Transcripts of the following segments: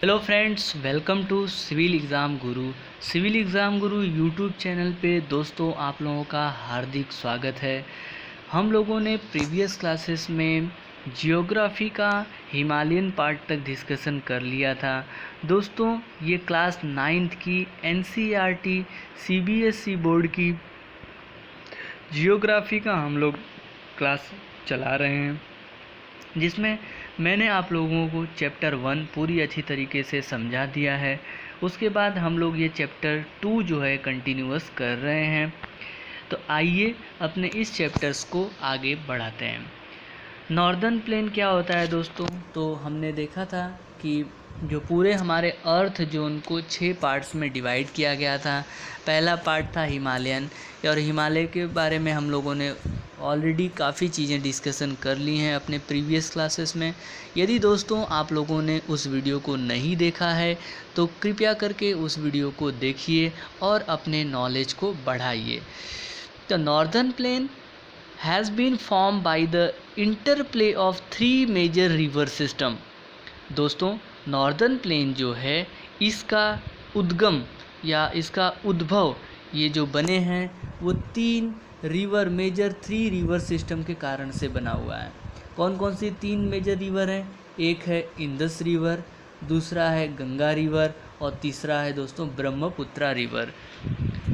Hello friends, welcome to civil exam guru. Civil exam guru YouTube channel पे दोस्तों आप लोगों का हार्दिक स्वागत है। हम लोगों ने प्रीवियस क्लासेस में जियोग्राफी का हिमालयन पार्ट तक डिस्कशन कर लिया था। दोस्तों ये क्लास 9th की एनसीईआरटी सीबीएसई बोर्ड की जियोग्राफी का हम लोग क्लास चला रहे हैं, जिसमें मैंने आप लोगों को चैप्टर 1 पूरी अच्छी तरीके से समझा दिया है। उसके बाद हम लोग ये चैप्टर 2 जो है कंटिन्यूअस कर रहे हैं। तो आइए अपने इस चैप्टर्स को आगे बढ़ाते हैं। नॉर्दर्न प्लेन क्या होता है दोस्तों? तो हमने देखा था कि जो पूरे हमारे अर्थ जोन को 6 पार्ट्स में डिवाइड किया गया था। पहला पार्ट था हिमालयन, और हिमालय के बारे में हम लोगों ने ऑलरेडी काफ़ी चीज़ें डिस्कशन कर ली हैं अपने प्रीवियस क्लासेस में। यदि दोस्तों आप लोगों ने उस वीडियो को नहीं देखा है तो कृपया करके उस वीडियो को देखिए और अपने नॉलेज को बढ़ाइए। The northern plane has been formed by the interplay of 3 major river system। दोस्तों नॉर्दर्न प्लेन जो है इसका उद्गम या इसका उद्भव ये जो बने हैं वो 3 मेजर 3 रिवर सिस्टम के कारण से बना हुआ है। कौन कौन सी 3 मेजर रिवर हैं? एक है इंदस रिवर, दूसरा है गंगा रिवर और तीसरा है दोस्तों Brahmaputra river,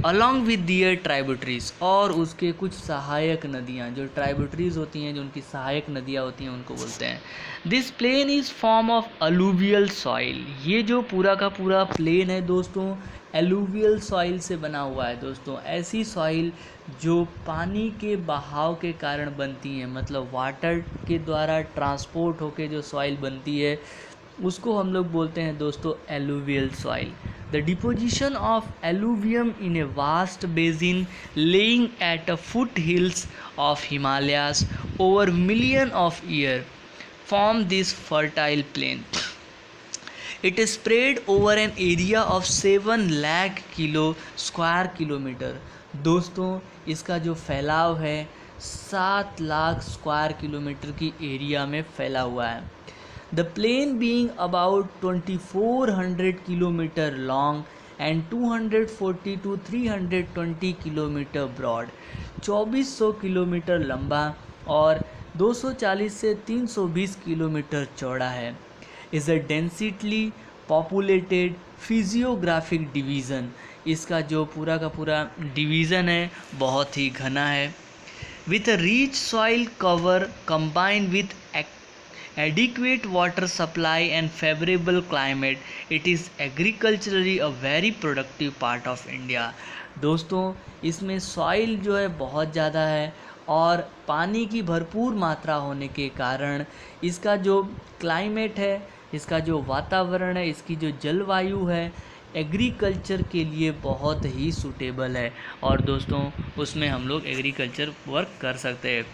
along with their tributaries, और उसके कुछ सहायक नदियाँ। जो ट्राइब्यूटरीज होती हैं, जो उनकी सहायक नदियाँ होती हैं, उनको बोलते हैं। This plain is form of alluvial soil. ये जो पूरा का पूरा प्लेन है दोस्तों एलुवियल सॉइल से बना हुआ है। दोस्तों ऐसी सॉइल जो पानी के बहाव के कारण बनती हैं, मतलब वाटर के द्वारा ट्रांसपोर्ट होके जो सॉइल बनती है उसको हम लोग बोलते हैं दोस्तों alluvial soil. The deposition of alluvium in a vast basin laying at the foothills of Himalayas over millions of years form this fertile plain. It is spread over an area of 7 lakh square kilometer। दोस्तों इसका जो फैलाव है 7 lakh square kilometre की area में फैला हुआ है। The plane being about 2400 km long and 240 to 320 km broad, 2400 kilometre लंबा और 240 से 320 किलोमीटर चौड़ा है। Is a densely populated physiographic division. इसका जो पूरा का पूरा डिवीज़न है बहुत ही घना है। With a rich soil cover combined with adequate water supply and favorable climate, it is agriculturally a very productive part of India। दोस्तों इसमें सॉइल जो है बहुत ज़्यादा है और पानी की भरपूर मात्रा होने के कारण इसका जो क्लाइमेट है, इसका जो वातावरण है, इसकी जो जलवायु है एग्रीकल्चर के लिए बहुत ही सूटेबल है, और दोस्तों उसमें हम लोग एग्रीकल्चर वर्क कर सकते हैं।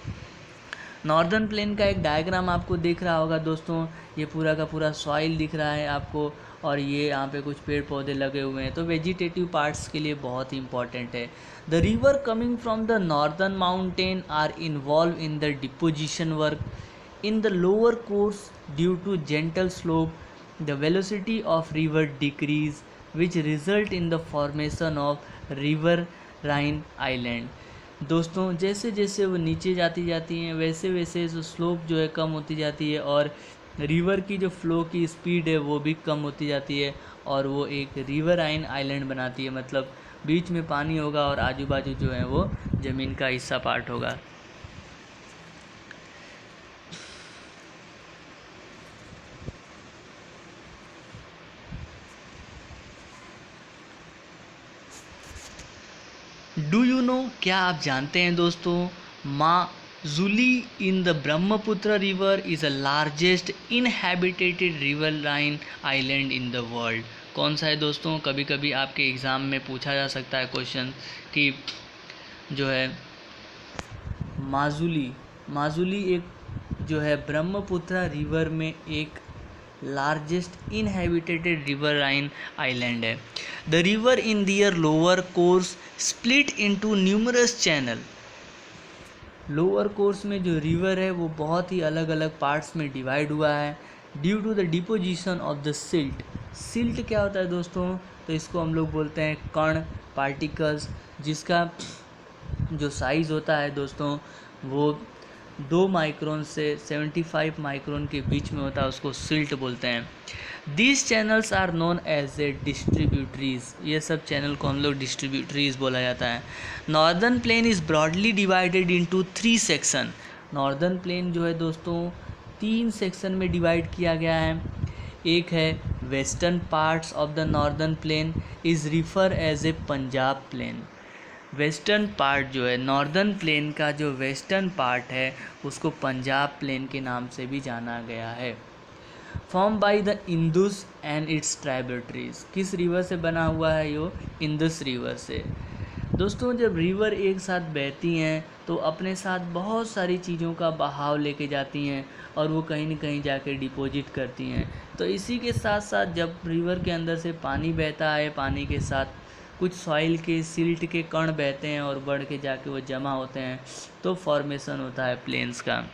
नॉर्दर्न प्लेन का एक डायग्राम आपको दिख रहा होगा दोस्तों। ये पूरा का पूरा सॉइल दिख रहा है आपको, और ये यहाँ पे कुछ पेड़ पौधे लगे हुए हैं, तो वेजिटेटिव पार्ट्स के लिए बहुत ही इंपॉर्टेंट है। The river coming from the northern mountain are involve in the deposition work in the lower course due to gentle slope the velocity of river decrease which result in the formation of river Ryan island. दोस्तों जैसे जैसे वो नीचे जाती हैं वैसे वैसे जो स्लोप जो है कम होती जाती है, और रिवर की जो फ्लो की स्पीड है वो भी कम होती जाती है, और वो एक रिवराइन आइलैंड बनाती है। मतलब बीच में पानी होगा और आजू बाजू जो है वो ज़मीन का हिस्सा पार्ट होगा। डू यू नो, क्या आप जानते हैं दोस्तों, Majuli in the Brahmaputra river is a largest inhabited riverine island in the world. कौन सा है दोस्तों? कभी कभी आपके एग्ज़ाम में पूछा जा सकता है क्वेश्चन कि जो है माजुली एक जो है ब्रह्मपुत्र रिवर में एक लार्जेस्ट इनहैबिटेटेड रिवराइन आइलैंड है। The river in their lower course split into numerous channel. Lower course में जो रिवर है वो बहुत ही अलग अलग पार्ट्स में डिवाइड हुआ है due to the deposition of the silt. Silt क्या होता है दोस्तों? तो इसको हम लोग बोलते हैं कण, पार्टिकल्स, जिसका जो साइज़ होता है दोस्तों वो 2 माइक्रोन से 75 माइक्रोन के बीच में होता है, उसको सिल्ट बोलते हैं। These channels are known as a distributaries, ये सब चैनल को हम लोग डिस्ट्रीब्यूटरीज बोला जाता है। Northern plain is broadly divided into 3 section. Northern plain जो है दोस्तों 3 सेक्शन में डिवाइड किया गया है। एक है western parts of the northern plain is refer as a Punjab plain. Western part जो है नॉर्दर्न प्लेन का, जो वेस्टर्न पार्ट है उसको पंजाब प्लेन के नाम से भी जाना गया है। Form by the Indus and it's tributaries, किस रिवर से बना हुआ है यो? इंदुस रिवर से। दोस्तों जब रिवर एक साथ बहती हैं तो अपने साथ बहुत सारी चीज़ों का बहाव लेके जाती हैं और वो कहीं न कहीं जाके डिपॉजिट करती हैं। तो इसी के साथ साथ जब रिवर के अंदर से पानी बहता है, पानी के साथ कुछ सॉइल के सिल्ट के कण बहते हैं और बढ़ के जाके वो जमा होते हैं, तो फॉर्मेशन होता है प्लेन्स का।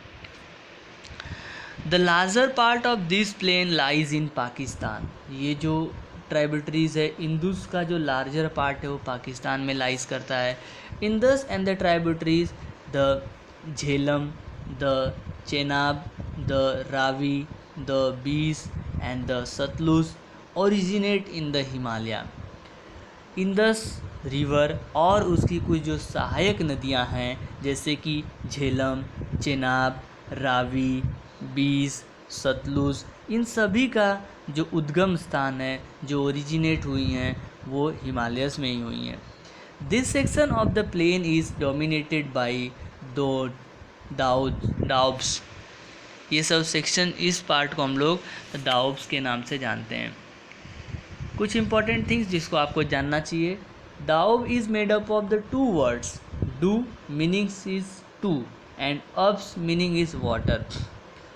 The larger part of this plain lies in Pakistan. ये जो ट्राइब्यूटरीज है, इंदुस का जो लार्जर पार्ट है वो पाकिस्तान में लाइज करता है। Indus and the tributaries the Jhelum, the Chenab, the Ravi, the Beas and the Sutlej originate in the Himalaya. Indus river और उसकी कुछ जो सहायक नदियां हैं जैसे कि झेलम, चेनाब, रावी, बीस, सतलुज, इन सभी का जो उद्गम स्थान है, जो ओरिजिनेट हुई हैं, वो हिमालयस में ही हुई हैं। This section of the plain is dominated by two doabs. ये सब सेक्शन, इस पार्ट को हम लोग डाउब्स के नाम से जानते हैं। कुछ इंपॉर्टेंट थिंग्स जिसको आपको जानना चाहिए। Doab is made up of the 2 words, डू मीनिंग्स इज टू एंड अब्स meaning is water.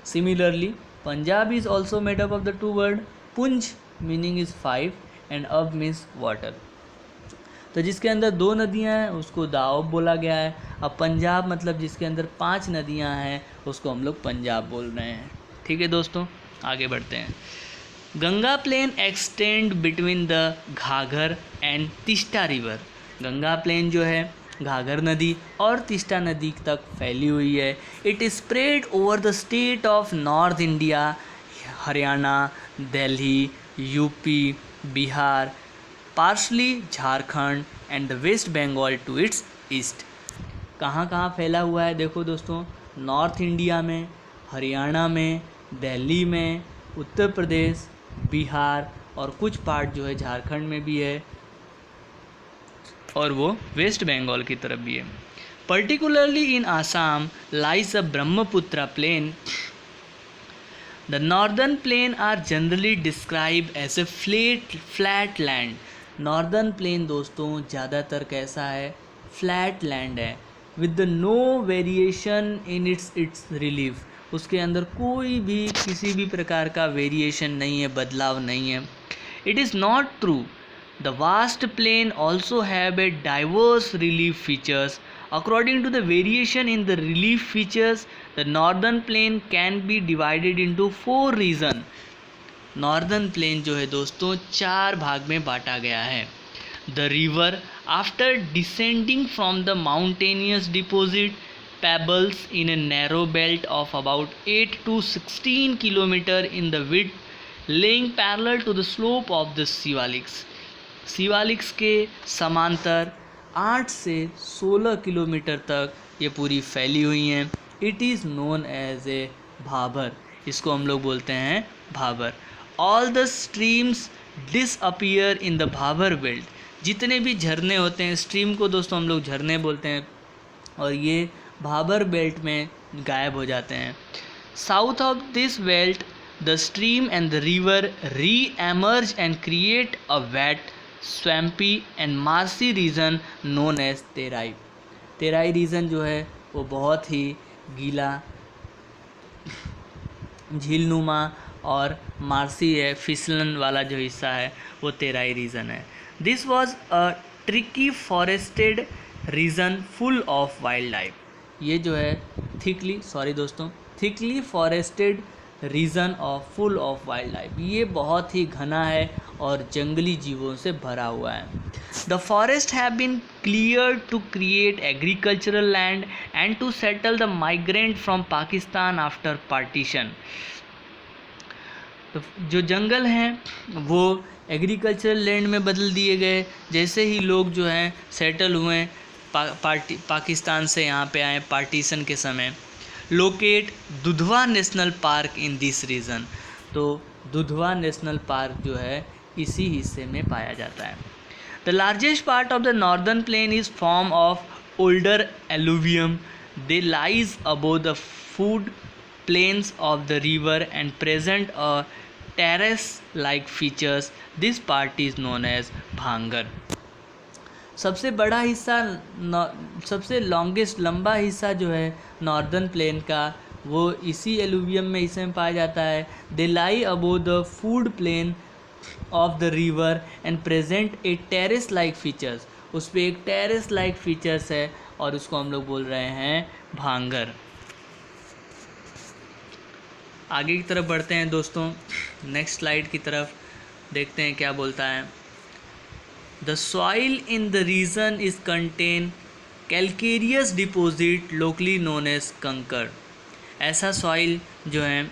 Similarly, Punjab is also made up of the 2 words, Punj meaning is 5 and Ab means water। तो जिसके अंदर 2 नदियां हैं उसको दाऊब बोला गया है। अब पंजाब मतलब जिसके अंदर 5 नदियां हैं उसको हम लोग पंजाब बोल रहे हैं। ठीक है दोस्तों, आगे बढ़ते हैं। Ganga plain extend between the Ghaghara and Teesta river. Ganga plain जो है घाघर नदी और तिस्टा नदी तक फैली हुई है। It is spread over the state of north India, Haryana, Delhi, UP, Bihar, partially Jharkhand and the west Bengal to its east. कहाँ कहाँ फैला हुआ है देखो दोस्तों, नॉर्थ इंडिया में, हरियाणा में, दिल्ली में, उत्तर प्रदेश, बिहार और कुछ पार्ट जो है झारखंड में भी है और वो वेस्ट बंगाल की तरफ भी है। Particularly in Assam lies a Brahmaputra plain. The northern plain are generally describe as a flat land. Northern plain दोस्तों ज़्यादातर कैसा है? फ्लैट लैंड है, with no variation in its relief. उसके अंदर कोई भी किसी भी प्रकार का वेरिएशन नहीं है, बदलाव नहीं है। It is not true. The vast plain also have a diverse relief features. According to the variation in the relief features, the northern plain can be divided into 4 regions. Northern plain जो है दोस्तों 4 भाग में बांटा गया है। The river, after descending from the mountainous deposit, pebbles in a narrow belt of about 8 to 16 km in the width, laying parallel to the slope of the Shivaliks. Shivaliks के समांतर 8 से 16 किलोमीटर तक ये पूरी फैली हुई हैं। It is known as a bhabar, इसको हम लोग बोलते हैं bhabar. All the streams disappear in the bhabar belt. जितने भी झरने होते हैं, स्ट्रीम को दोस्तों हम लोग झरने बोलते हैं, और ये भाबर बेल्ट में गायब हो जाते हैं। South of this belt the stream and the river reemerge and create a wet, swampy and marshy region known as Terai. Terai region जो है वो बहुत ही गीला, झीलनुमा, और मार्सी है, फिसलन वाला जो हिस्सा है वो तेराई रीजन है। This was a tricky forested region full of wild life. ये जो है thickly forested region of full of wild life. ये बहुत ही घना है और जंगली जीवों से भरा हुआ है। The forest have been cleared to create agricultural land and to settle the migrant from Pakistan after partition. तो जो जंगल हैं वो एग्रीकल्चरल लैंड में बदल दिए गए जैसे ही लोग जो हैं सेटल हुए पाकिस्तान से यहाँ पे आए पार्टीशन के समय। Locate Dudhwa national park in this region. तो दुधवा नेशनल पार्क जो है इसी हिस्से में पाया जाता है। The largest part of the northern plane is form of older alluvium. They lies above the food plains of the river and present a terrace like features. This part is known as भांगर। सबसे बड़ा हिस्सा सबसे longest लंबा हिस्सा जो है northern plain का वो इसी एलुवियम में हिस्से में पाया जाता है। They lie above the flood plain of the river and present a terrace like features. उस पर एक टेरेस लाइक फीचर्स है और उसको हम लोग बोल रहे हैं भांगर। आगे की तरफ बढ़ते हैं दोस्तों, नेक्स्ट स्लाइड की तरफ देखते हैं क्या बोलता है। The soil in the region is contain calcareous deposit locally known as kankar. ऐसा सॉइल जो है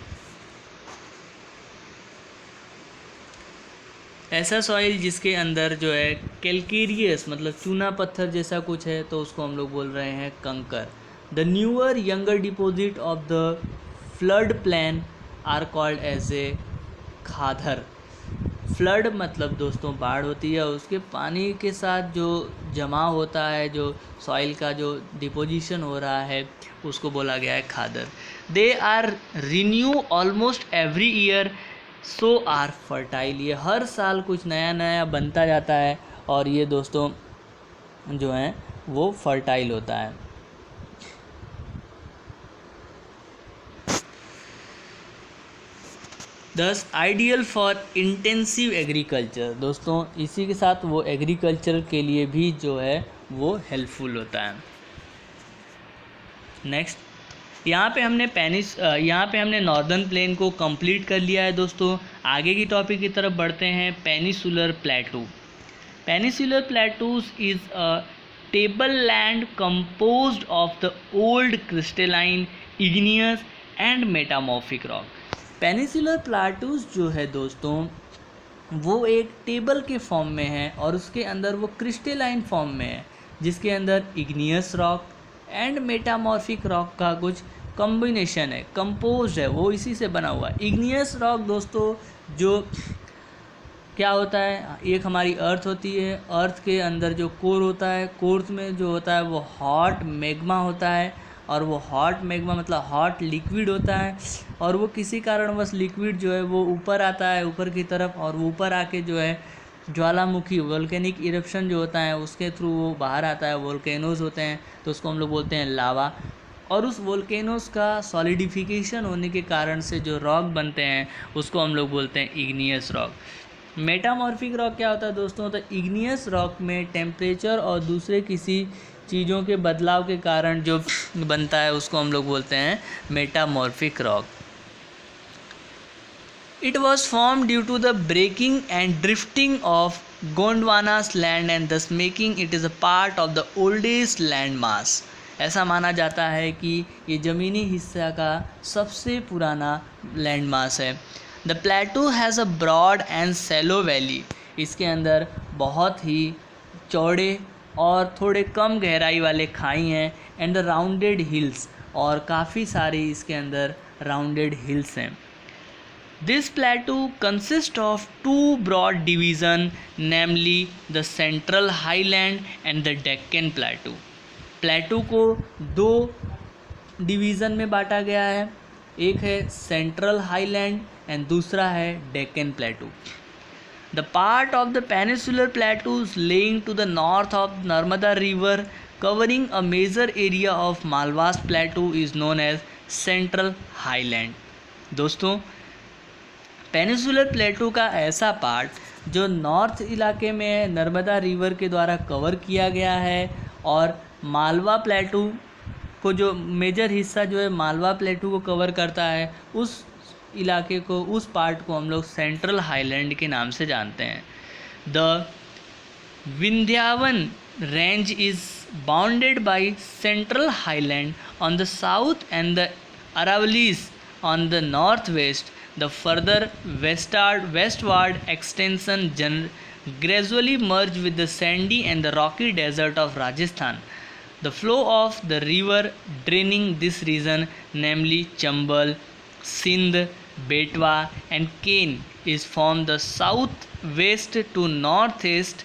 ऐसा सॉइल जिसके अंदर जो है कैलकेरियस मतलब चूना पत्थर जैसा कुछ है तो उसको हम लोग बोल रहे हैं kankar. The newer younger deposit of the flood plain are called as a khadar. Flood मतलब दोस्तों बाढ़ होती है, उसके पानी के साथ जो जमा होता है जो सॉइल का जो डिपोजिशन हो रहा है उसको बोला गया है khadar. They are renew almost every year so are fertile. ये हर साल कुछ नया नया बनता जाता है और ये दोस्तों जो हैं वो फर्टाइल होता है। दस आइडियल फॉर इंटेंसिव एग्रीकल्चर। दोस्तों इसी के साथ वो एग्रीकल्चर के लिए भी जो है वो हेल्पफुल होता है। नेक्स्ट यहाँ पे हमने नॉर्दर्न प्लेन को कंप्लीट कर लिया है दोस्तों। आगे की टॉपिक की तरफ बढ़ते हैं। Peninsular प्लेटू। Peninsular plateaus is a table land composed of the old crystalline igneous and metamorphic rock. Peninsular plateaus जो है दोस्तों वो एक टेबल के फॉर्म में है और उसके अंदर वो क्रिस्टलाइन फॉर्म में है जिसके अंदर igneous rock and metamorphic rock का कुछ कॉम्बिनेशन है, कंपोज है, वो इसी से बना हुआ है। इग्नियस रॉक दोस्तों जो क्या होता है, एक हमारी अर्थ होती है, अर्थ के अंदर जो कोर होता है, कोर में जो होता है वो हॉट मैग्मा होता है और वो हॉट मैग्मा मतलब हॉट लिक्विड होता है और वो किसी कारणवश लिक्विड जो है वो ऊपर आता है ऊपर की तरफ और वो ऊपर आके जो है ज्वालामुखी वोल्केनिक इरप्शन जो होता है उसके थ्रू वो बाहर आता है। वोल्केनोज होते हैं तो उसको हम लोग बोलते हैं लावा और उस वोल्केनोज का सॉलिडिफिकेशन होने के कारण से जो रॉक बनते हैं उसको हम लोग बोलते हैं इग्नियस रॉक। मेटामॉर्फिक रॉक क्या होता है दोस्तों, तो इग्नियस रॉक में टेम्परेचर और दूसरे किसी चीज़ों के बदलाव के कारण जो बनता है उसको हम लोग बोलते हैं metamorphic rock. It was formed due to the breaking and drifting of Gondwana's land and thus making it is a part of the oldest land mass। ऐसा माना जाता है कि ये ज़मीनी हिस्सा का सबसे पुराना लैंड मास है। The plateau has a broad and shallow valley. इसके अंदर बहुत ही चौड़े और थोड़े कम गहराई वाले खाई हैं एंड द राउंडेड हिल्स और काफ़ी सारी इसके अंदर राउंडेड हिल्स हैं। This plateau consists of two broad divisions, namely the Central Highland and the Deccan Plateau। प्लेटू को दो डिवीज़न में बांटा गया है, एक है सेंट्रल हाईलैंड एंड दूसरा है Deccan प्लेटू। The part of the peninsular plateaus laying to the north of Narmada River covering a major area of Malwas Plateau is known as Central Highland। दोस्तों पेनिसुलर प्लेटू का ऐसा पार्ट जो नॉर्थ इलाके में Narmada river के द्वारा कवर किया गया है और मालवा प्लेटू को जो मेजर हिस्सा जो है मालवा प्लेटू को कवर करता है उस इलाके को, उस पार्ट को हम लोग सेंट्रल हाईलैंड के नाम से जानते हैं। The Vindhyan range is bounded by central highland on the south and the Aravallis on the northwest. The further westward extension gradually merge with the sandy and the rocky desert of Rajasthan. The flow of the river draining this region, namely Chambal, Sindh, Betwa and Kain, is from the southwest to northeast,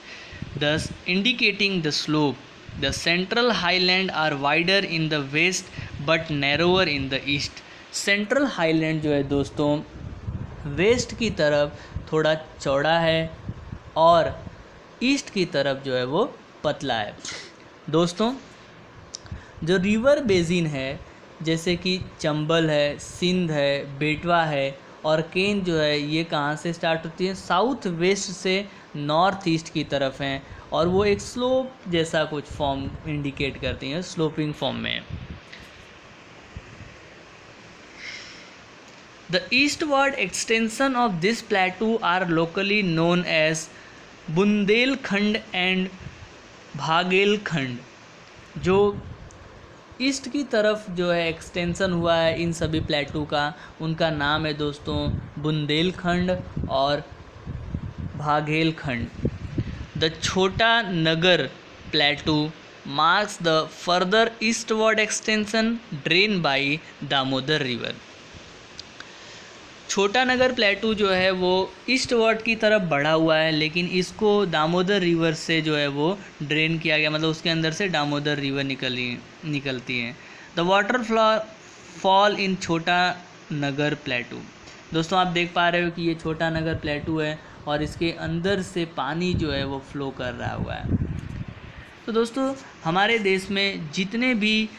thus indicating the slope. The central highland are wider in the west but narrower in the east. Central highland जो है दोस्तों waste की तरफ थोड़ा चौड़ा है और east की तरफ जो है वो पतला है। दोस्तों जो रिवर बेसिन है जैसे कि चंबल है, सिंध है, बेटवा है और केन जो है, ये कहाँ से स्टार्ट होती है? साउथ वेस्ट से नॉर्थ ईस्ट की तरफ हैं और वो एक स्लोप जैसा कुछ फॉर्म इंडिकेट करती हैं, स्लोपिंग फॉर्म में। The eastward extension of this plateau are locally known as Bundelkhand and Baghelkhand. जो ईस्ट की तरफ जो है एक्सटेंशन हुआ है इन सभी प्लेटू का, उनका नाम है दोस्तों बुंदेलखंड और Baghelkhand. The Chota Nagar plateau marks the further eastward extension drained by Damodar river. Chota Nagar प्लेटू जो है वो ईस्टवर्ड की तरफ बढ़ा हुआ है, लेकिन इसको दामोदर रिवर से जो है वो ड्रेन किया गया, मतलब उसके अंदर से दामोदर रिवर निकलती है। द वाटर फॉल इन छोटा नगर प्लेटू। दोस्तों आप देख पा रहे हो कि ये छोटा नगर प्लेटू है और इसके अंदर से पानी जो है वो फ्लो कर रहा हुआ है। तो दोस्तों हमारे देश में जितने भी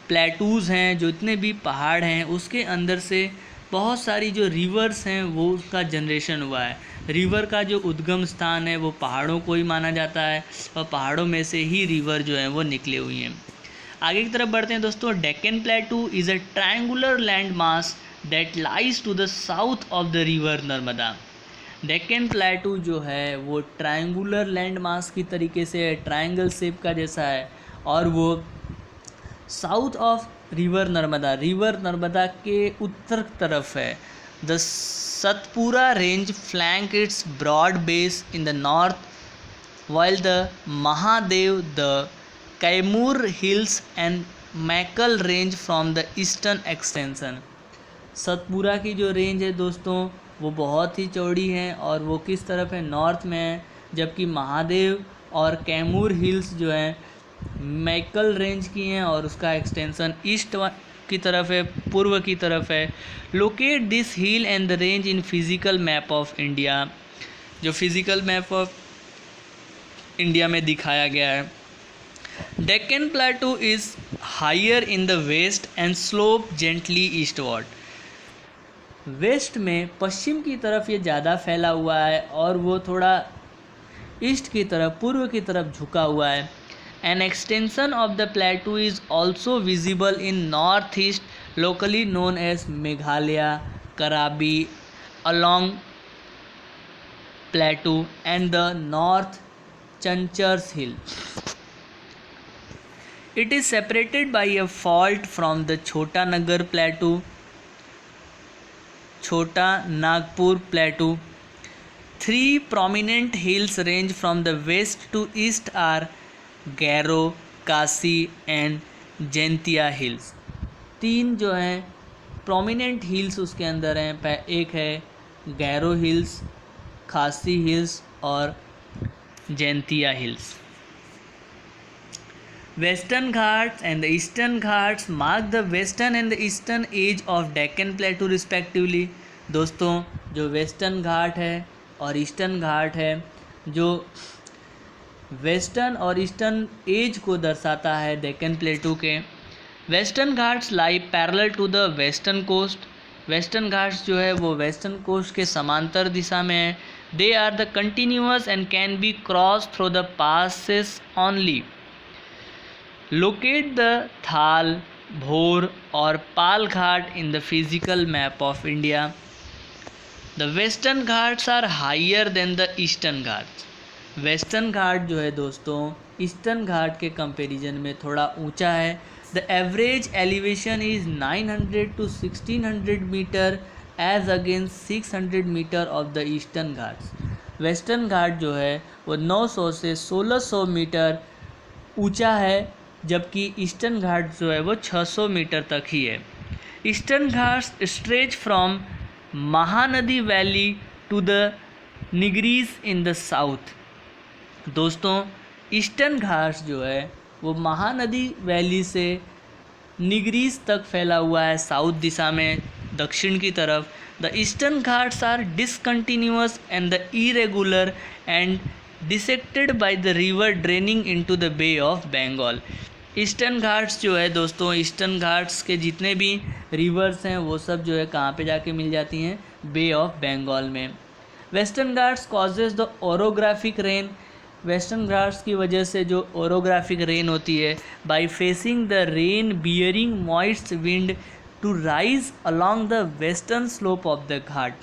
प्लेटूज़ हैं, जितने भी पहाड़ हैं, उसके अंदर से बहुत सारी जो रिवर्स हैं वो उसका जनरेशन हुआ है। रिवर का जो उद्गम स्थान है वो पहाड़ों को ही माना जाता है और पहाड़ों में से ही रिवर जो है वो निकले हुई हैं। आगे की तरफ बढ़ते हैं दोस्तों। Deccan plateau is a triangular land mass that lies to the south of the river Narmada. Deccan plateau जो है वो ट्रायंगुलर लैंड मास की तरीके से ट्रायंगल शेप का जैसा है और वो साउथ ऑफ रिवर नर्मदा के उत्तर तरफ है। The Satpura range flank its broad base in the north while the Mahadev, the Kaimur hills and Maikal range from the eastern extension. Satpura की जो रेंज है दोस्तों वो बहुत ही चौड़ी है और वो किस तरफ है? नॉर्थ में है, जबकि महादेव और कैमूर हिल्स जो हैं मैकल रेंज की हैं और उसका एक्सटेंशन ईस्ट की तरफ है, पूर्व की तरफ है। Locate this hill and the range in physical map of India. जो फिजिकल मैप ऑफ इंडिया में दिखाया गया है। Deccan plateau is higher in the west and slope gently eastward. West में पश्चिम की तरफ ये ज़्यादा फैला हुआ है और वो थोड़ा ईस्ट की तरफ, पूर्व की तरफ झुका हुआ है। An extension of the plateau is also visible in northeast, locally known as Meghalaya, Karabi, along plateau and the North Chanchars Hill. It is separated by a fault from the Chota Nagar plateau, Chota Nagpur plateau. Three prominent hills range from the west to east are Garo, Khasi and Jaintia hills. तीन जो हैं prominent hills उसके अंदर हैं। एक है Gairo hills, Khasi hills और Jaintia hills. Western Ghats and the eastern Ghats mark the western and the eastern edge of Deccan plateau respectively. दोस्तों जो वेस्टर्न घाट है और ईस्टर्न घाट है, जो वेस्टर्न और ईस्टर्न एज को दर्शाता है डेक्कन प्लेटू के। Western Ghats lie parallel to the western coast. Western Ghats जो है वो वेस्टर्न कोस्ट के समांतर दिशा में है। They are the continuous and can be cross through the passes only. Locate the Thal, Bhor और Palghat in the physical map of India. The western ghats are higher than the eastern ghats. Western ghat जो है दोस्तों eastern घाट के कंपैरिजन में थोड़ा ऊंचा है। The average elevation is 900 to 1600 metre as against 600 metre of the eastern ghats. Western ghat जो है वो 900 से 1600 मीटर ऊंचा है, जबकि ईस्टर्न घाट जो है वो 600 मीटर तक ही है। Eastern ghats stretch from Mahanadi valley to the Nilgiris in the south. दोस्तों ईस्टर्न घाट्स जो है वो महानदी वैली से निग्रीज तक फैला हुआ है, साउथ दिशा में, दक्षिण की तरफ। The eastern Ghats are discontinuous and the irregular and dissected by the river draining into the bay of Bengal. Eastern Ghats जो है दोस्तों, ईस्टर्न घाट्स के जितने भी रिवर्स हैं वो सब जो है कहाँ पे जाके मिल जाती हैं, बे ऑफ बंगाल में। Western ghats causes the orographic rain. Western ghats की वजह से जो ओरोग्राफिक रेन होती है, by facing the rain bearing moist wind to rise along the western slope of the ghat.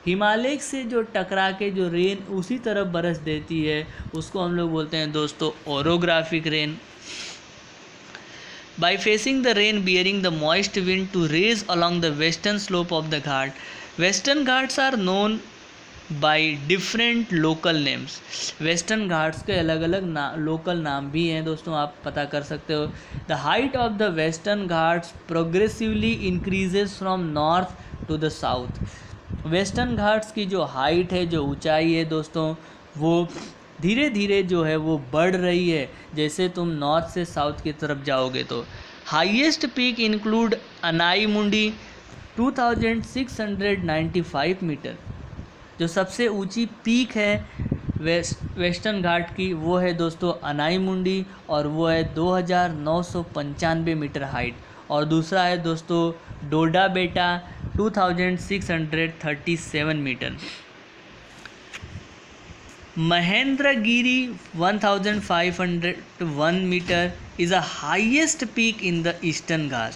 Himalaya से जो टकरा के जो रेन उसी तरफ बरस देती है उसको हम लोग बोलते हैं दोस्तों orographic rain. By facing the rain bearing the moist wind to raise along the western slope of the Ghat, Western Ghats are known by different local names. Western Ghats के अलग अलग लोकल नाम भी हैं दोस्तों, आप पता कर सकते हो। The height of the Western Ghats progressively increases from north to the south. Western ghats की जो हाइट है, जो ऊंचाई है दोस्तों, वो धीरे धीरे जो है वो बढ़ रही है जैसे तुम नॉर्थ से साउथ की तरफ जाओगे तो। हाईएस्ट पीक इंक्लूड अनाई मुंडी 2695 मीटर। जो सबसे ऊंची पीक है वेस्टर्न घाट की वो है दोस्तों अनाई मुंडी, और वो है 2995 मीटर हाइट। और दूसरा है दोस्तों Doda Betta 2637 metre. Mahendragiri 1501 metre is a highest peak in the eastern ghat.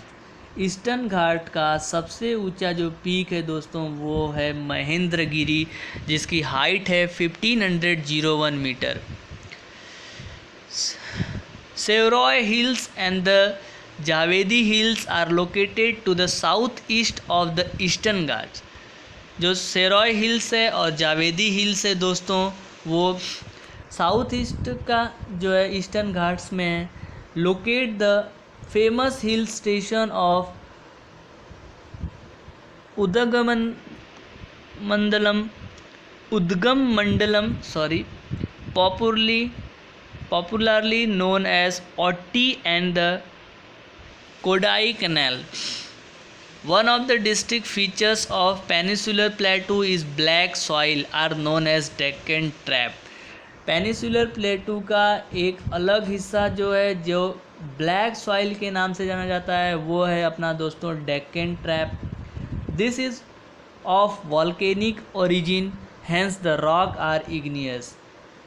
Eastern ghat का सबसे ऊंचा जो पीक है दोस्तों वो है महेंद्रगिरी, जिसकी हाइट है 1501 metre. Shevaroy hills and the Javadi hills are located to the south east of the eastern Ghats. जो सेरॉय हिल्स है और जावेदी हिल्स है दोस्तों, वो साउथ ईस्ट का जो है ईस्टर्न घाट्स में है। Locate the famous hill station of उद्गम मंडलम popularly known as Ooty and the Kodai Canal. One of the distinct features of Peninsular Plateau is black soil are known as Deccan Trap. Peninsular प्लेटू का एक अलग हिस्सा जो है जो black soil के नाम से जाना जाता है वो है अपना दोस्तों Deccan trap. This is of volcanic origin, hence the rock are igneous.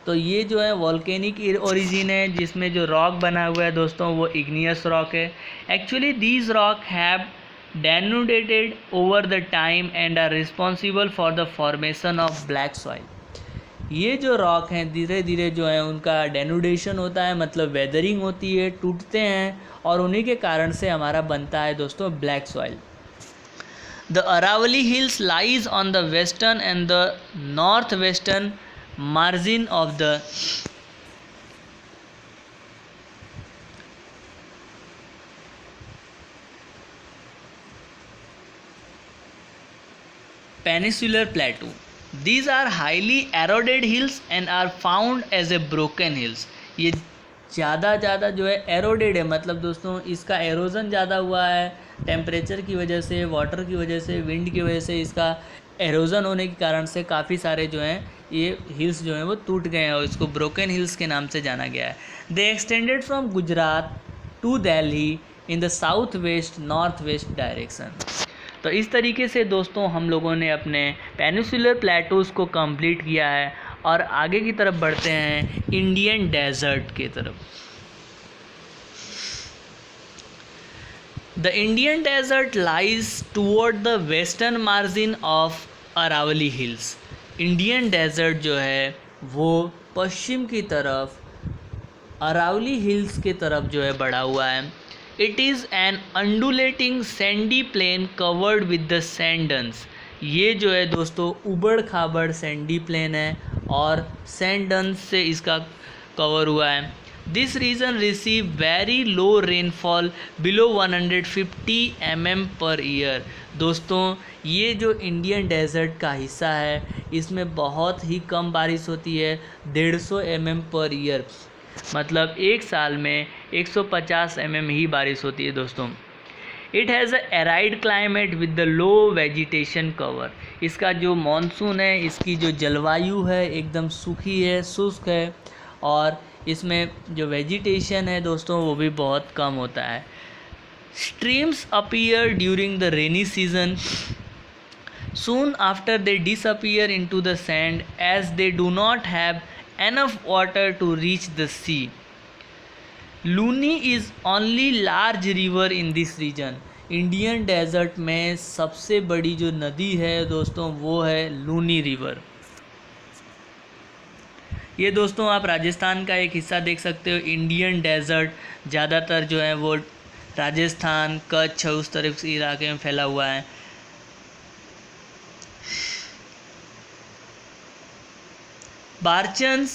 तो ये जो है वॉल्केनिक ओरिजिन है, जिसमें जो रॉक बना हुआ है दोस्तों वो इग्नियस रॉक है। Actually these rock have denudated over the time and are responsible for the formation of black soil. ये जो रॉक हैं धीरे धीरे जो है उनका डेनुडेशन होता है, मतलब वेदरिंग होती है, टूटते हैं, और उन्हीं के कारण से हमारा बनता है दोस्तों black soil. The Aravali hills lies on the western and the north western margin of the Peninsular Plateau. These are highly eroded hills and are found as a broken hills. ये ज़्यादा जो है एरोडेड है, मतलब दोस्तों इसका एरोजन ज़्यादा हुआ है टेम्परेचर की वजह से, वाटर की वजह से, विंड की वजह से। इसका एरोजन होने के कारण से काफ़ी सारे जो हैं ये हिल्स जो हैं वो टूट गए हैं और इसको ब्रोकन हिल्स के नाम से जाना गया है। They extended from Gujarat to Delhi in the south west north west direction. तो इस तरीके से दोस्तों हम लोगों ने अपने पेनिसुलर प्लेटूज़ को कंप्लीट किया है और आगे की तरफ बढ़ते हैं इंडियन डेजर्ट की तरफ। The Indian desert lies toward the western margin of Aravali hills. Indian desert जो है वो पश्चिम की तरफ अरावली हिल्स की तरफ जो है बढ़ा हुआ है। It is an undulating sandy plain covered with the sand dunes. ये जो है दोस्तों उबड़ खाबड़ सैंडी प्लेन है और सैंड डन्स से इसका कवर हुआ है। This region receive very low rainfall below 150 mm per year. दोस्तों ये जो इंडियन डेजर्ट का हिस्सा है इसमें बहुत ही कम बारिश होती है, 150 mm पर ईयर, मतलब एक साल में 150 mm ही बारिश होती है दोस्तों। It has a arid climate with the low vegetation cover. इसका जो मॉनसून है, इसकी जो जलवायु है एकदम सूखी है, शुष्क है, और इसमें जो वेजिटेशन है दोस्तों वो भी बहुत कम होता है। Streams appear during the rainy season, soon after they disappear into the sand as they do not have enough water to reach the sea. Luni is only large river in this region. Indian desert में सबसे बड़ी जो नदी है दोस्तों वो है Luni river. ये दोस्तों आप राजस्थान का एक हिस्सा देख सकते हो। इंडियन डेजर्ट ज़्यादातर जो है वो राजस्थान, कच्छ, उस तरफ से इलाके में फैला हुआ है। Barchans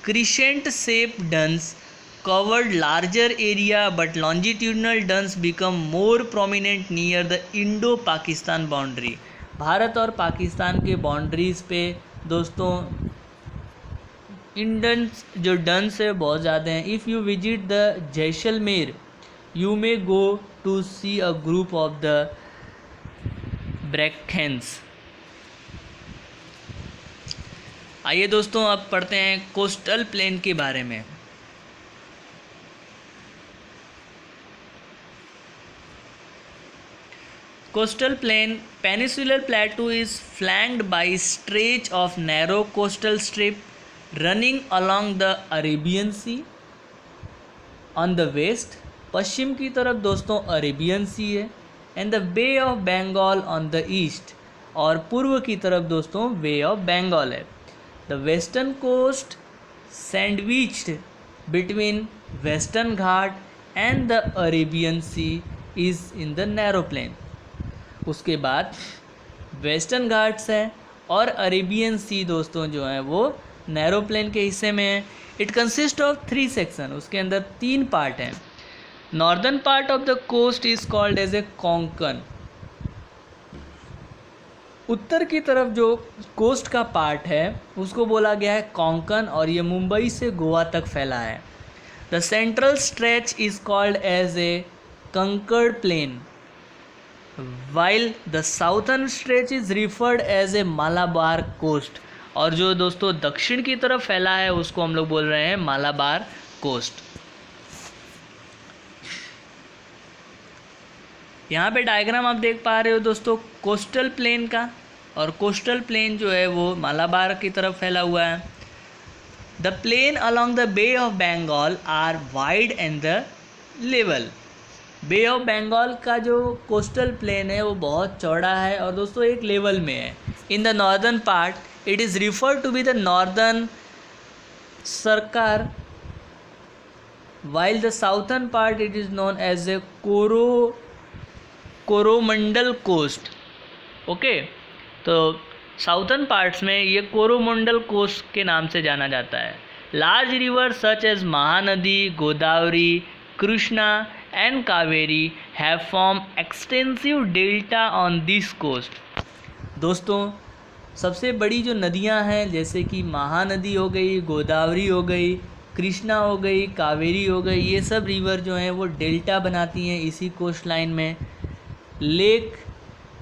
crescent shaped dunes covered larger area, but longitudinal dunes become more prominent near the Indo-Pakistan boundary. Bharat और पाकिस्तान के बाउंड्रीज पे दोस्तों इंडन जो डन्स है बहुत ज़्यादा हैं। If you visit the Jaisalmer you may go to see a group of the barchans. आइए दोस्तों अब पढ़ते हैं कोस्टल प्लेन के बारे में। Coastal plain peninsular plateau is flanked by stretch of narrow coastal strip running along the Arabian sea on the west. पश्चिम की तरफ दोस्तों अरेबियन सी है, and the bay of Bengal on the east, और पूर्व की तरफ दोस्तों बे ऑफ बंगाल है। The western coast sandwiched between Western Ghat and the Arabian Sea is in the narrow plain. उसके बाद वेस्टर्न घाट्स है और अरेबियन सी दोस्तों जो है वो नैरो प्लेन के हिस्से में है। इट कंसिस्ट ऑफ 3 सेक्शन, उसके अंदर 3 पार्ट हैं। Northern part of the coast is called as a Konkan. उत्तर की तरफ जो कोस्ट का पार्ट है उसको बोला गया है कोंकण, और ये मुंबई से गोवा तक फैला है। The central stretch is called as a Konkan plain, while the southern stretch is referred as a Malabar coast, और जो दोस्तों दक्षिण की तरफ फैला है उसको हम लोग बोल रहे हैं मालाबार कोस्ट। यहाँ पे डायग्राम आप देख पा रहे हो दोस्तों कोस्टल प्लेन का, और कोस्टल प्लेन जो है वो मालाबार की तरफ फैला हुआ है। The plain along the bay of Bengal are wide and the level. Bay of Bengal का जो कोस्टल प्लेन है वो बहुत चौड़ा है और दोस्तों एक लेवल में है। In the northern part it is referred to be the northern Circar, while the southern part it is known as a Coromandel coast. Okay, तो साउथर्न पार्ट्स में ये कोरोमंडल कोस्ट के नाम से जाना जाता है। Large river such as Mahanadi, Godavari, Krishna and Kaveri have form extensive delta on this coast. दोस्तों सबसे बड़ी जो नदियां हैं जैसे कि महानदी हो गई, गोदावरी हो गई, कृष्णा हो गई, कावेरी हो गई, ये सब रिवर जो हैं वो डेल्टा बनाती हैं इसी कोस्ट लाइन में। Lake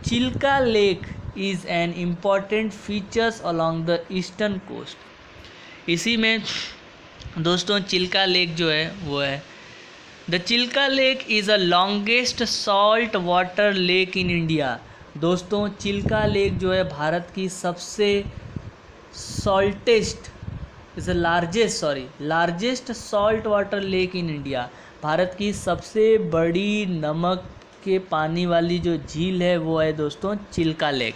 Chilka lake is an important features along the eastern coast. इसी में दोस्तों चिल्का लेक जो है वो है। The Chilka lake is a longest salt water lake in India. दोस्तों चिल्का लेक जो है भारत की सबसे saltest largest salt water lake in India. Bharat की सबसे बड़ी नमक के पानी वाली जो झील है वो है दोस्तों Chilka lake.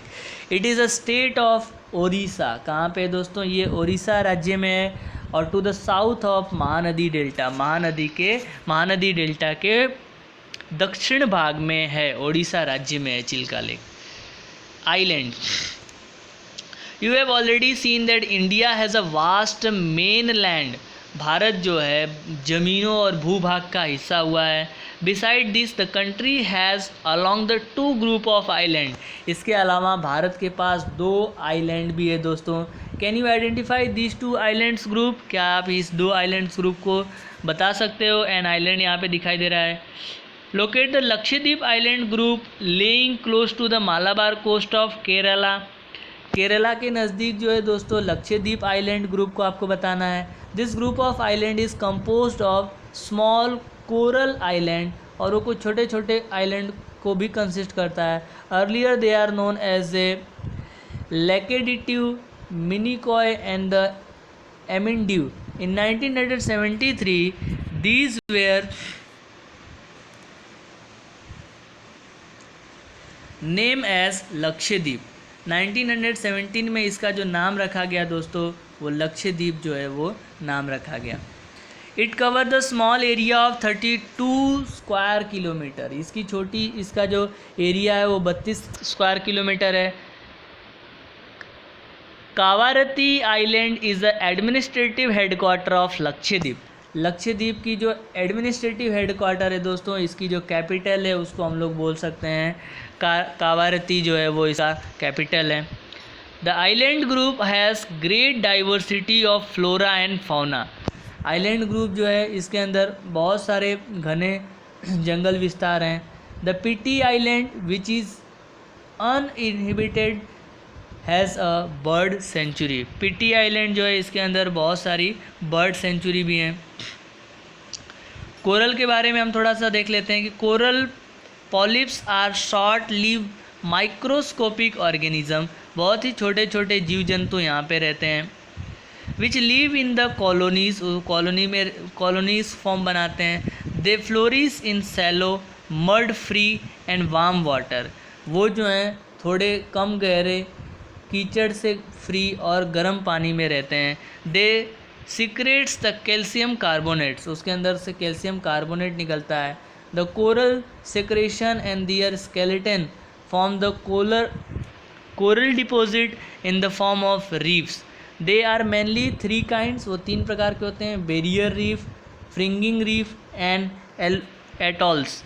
It is a state of Odisha. कहाँ पे दोस्तों? ये ओडिशा राज्य में है और to the south of Mahanadi delta, Mahanadi delta के दक्षिण भाग में है, ओडिशा राज्य में है Chilka lake. Island, you have already seen that India has a vast main land. Bharat जो है ज़मीनों और भूभाग का हिस्सा हुआ है। Beside this the country has along the to group of island. इसके अलावा भारत के पास 2 आइलैंड भी है दोस्तों। Can you identify this 2 islands group? क्या आप इस 2 आइलैंड्स ग्रुप को बता सकते हो? एन आइलैंड यहाँ पे दिखाई दे रहा है। Locate the Lakshadweep island group lying close to the Malabar coast of Kerala. Kerala के नज़दीक जो है दोस्तों लक्षद्वीप आइलैंड ग्रुप को आपको बताना है। This group of island is composed of small coral island, और वो कुछ छोटे छोटे आइलैंड को भी कंसिस्ट करता है। Earlier they are known as a Laccadive, Minicoy and the Amindivi. In 1973 these were name as Lakshadweep. 1917 में इसका जो नाम रखा गया दोस्तों वो लक्षद्वीप जो है वो नाम रखा गया। It cover the small area of 32 square kilometre. इसका जो एरिया है वो 32 स्क्वायर किलोमीटर है। Kavaratti island is the administrative headquarter of Lakshadweep. Lakshadweep की जो एडमिनिस्ट्रेटिव हेडक्वार्टर है दोस्तों, इसकी जो कैपिटल है उसको हम लोग बोल सकते हैं कावारती जो है वो इसका कैपिटल है। The island group has great diversity of flora and fauna. Island group जो है इसके अंदर बहुत सारे घने जंगल विस्तार हैं। The Pitti island which is uninhabited has a bird sanctuary. Pitti island जो है इसके अंदर बहुत सारी बर्ड सेंचुरी भी हैं। कोरल के बारे में हम थोड़ा सा देख लेते हैं कि coral polyps are short live microscopic organism. बहुत ही छोटे छोटे जीव जंतु यहाँ पे रहते हैं। Which live in the colonies, colonies form बनाते हैं। They flourish in shallow mud free and warm water. वो जो हैं थोड़े कम गहरे, कीचड़ से फ्री और गर्म पानी में रहते हैं। They secrete the calcium carbonates, उसके अंदर से कैल्शियम कार्बोनेट निकलता है। The coral secretion and their skeleton form the coral deposit in the form of reefs. They are mainly 3 kinds, वो 3 प्रकार के होते हैं। Barrier reef, fringing reef and atolls.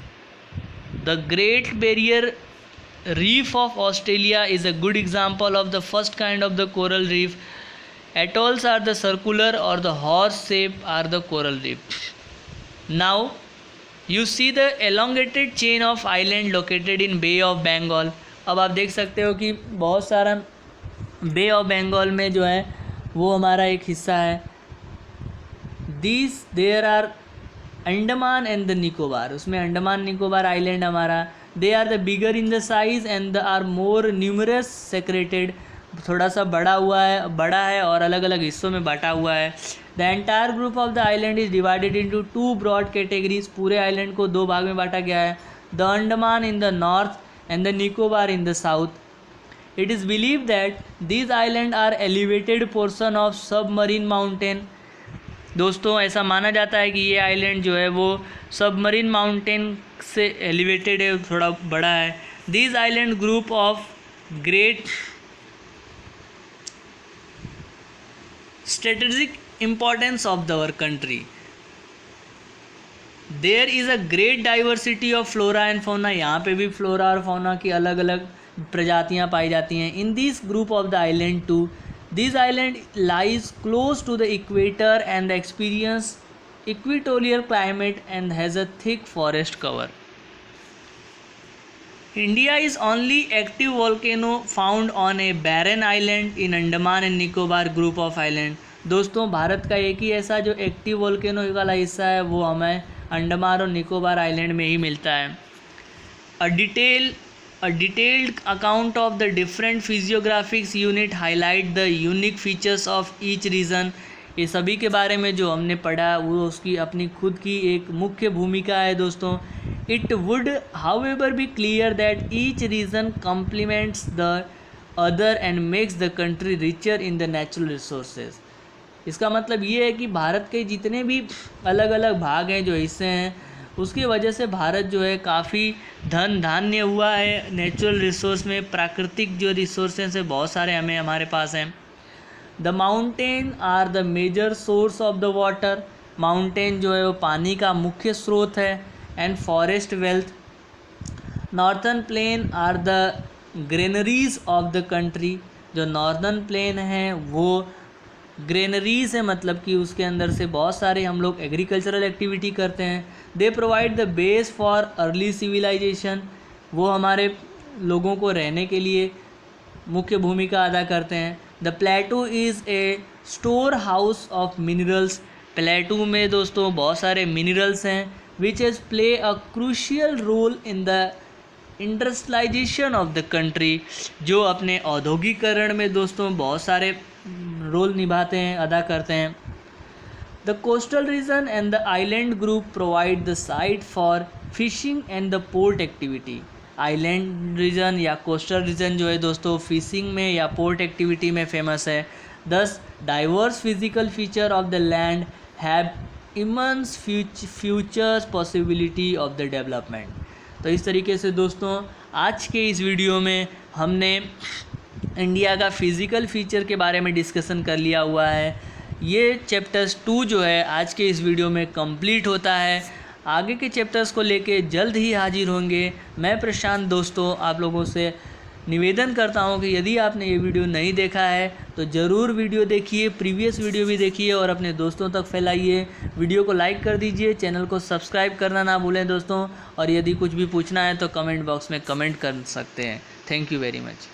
The great barrier reef of Australia is a good example of the first kind of the coral reef. Atolls are the circular or the horse shape are the coral reef. Now you see the elongated chain of island located in Bay of Bengal. अब आप देख सकते हो कि बहुत सारा बे of Bengal में जो है वो हमारा एक हिस्सा है। There are Andaman and the Nicobar, उसमें अंडमान निकोबार आइलैंड हमारा। They are the bigger in the size and the are more numerous secreted, थोड़ा सा बड़ा है और अलग अलग हिस्सों में बांटा हुआ है। The entire group of the island is divided into 2 broad categories. पूरे आइलैंड को 2 भाग में बांटा गया है। The Andaman in the north and the Nicobar in the south. It is believe that these island are elevated portion of submarine mountain. दोस्तों ऐसा माना जाता है कि ये आइलैंड जो है वो सबमरीन माउंटेन से एलिवेटेड है, थोड़ा बड़ा है। These island group of great strategic importance of our country. There is a great diversity of flora and fauna. यहाँ पे भी फ्लोरा और फौना की अलग अलग प्रजातियाँ पाई जाती हैं। In this group of the island too, this island lies close to the equator and the experience equatorial climate and has a thick forest cover. India is only active volcano found on a barren island in Andaman and Nicobar group of island. दोस्तों भारत का एक ही ऐसा जो active volcano वाला हिस्सा है वो हमें अंडमान और निकोबार आइलैंड में ही मिलता है। A detailed account of the different physiographic unit highlight the unique features of each region. ये सभी के बारे में जो हमने पढ़ा वो उसकी अपनी खुद की एक मुख्य भूमिका है दोस्तों। It would, however, be clear that each region complements the other and makes the country richer in the natural resources. इसका मतलब ये है कि भारत के जितने भी अलग अलग भाग हैं, जो हिस्से हैं, उसकी वजह से भारत जो है काफ़ी धन धान्य हुआ है नेचुरल रिसोर्स में। प्राकृतिक जो रिसोर्सेस हैं बहुत सारे हमारे पास हैं। The mountain are the major source of the water, mountain जो है वो पानी का मुख्य स्रोत है। And forest wealth, northern plain are the granaries of the country, जो नॉर्दर्न प्लेन है वो ग्रेनरीज है, मतलब कि उसके अंदर से बहुत सारे हम लोग एग्रीकल्चरल एक्टिविटी करते हैं। They provide the base for early civilisation, वो हमारे लोगों को रहने के लिए मुख्य भूमिका अदा करते हैं। The plateau is a store house of minerals, plateau में दोस्तों बहुत सारे मिनरल्स हैं, which is play a crucial role in the industrialisation of the country, जो अपने औद्योगिकरण में दोस्तों बहुत सारे रोल निभाते हैं, अदा करते हैं। The coastal region and the island group provide the site for fishing and the port activity, island region या कोस्टल रीजन जो है दोस्तों फिशिंग में या पोर्ट एक्टिविटी में फेमस है। These diverse physical feature of the land have immense futures possibility of the development. तो इस तरीके से दोस्तों आज के इस वीडियो में हमने इंडिया का फिज़िकल फीचर के बारे में डिस्कशन कर लिया हुआ है। ये चैप्टर्स 2 जो है आज के इस वीडियो में कंप्लीट होता है। आगे के चैप्टर्स को लेके जल्द ही हाजिर होंगे। मैं प्रशांत दोस्तों आप लोगों से निवेदन करता हूं कि यदि आपने ये वीडियो नहीं देखा है तो ज़रूर वीडियो देखिए, प्रीवियस वीडियो भी देखिए और अपने दोस्तों तक फैलाइए। वीडियो को लाइक कर दीजिए, चैनल को सब्सक्राइब करना ना भूलें दोस्तों, और यदि कुछ भी पूछना है तो कमेंट बॉक्स में कमेंट कर सकते हैं। Thank you very much.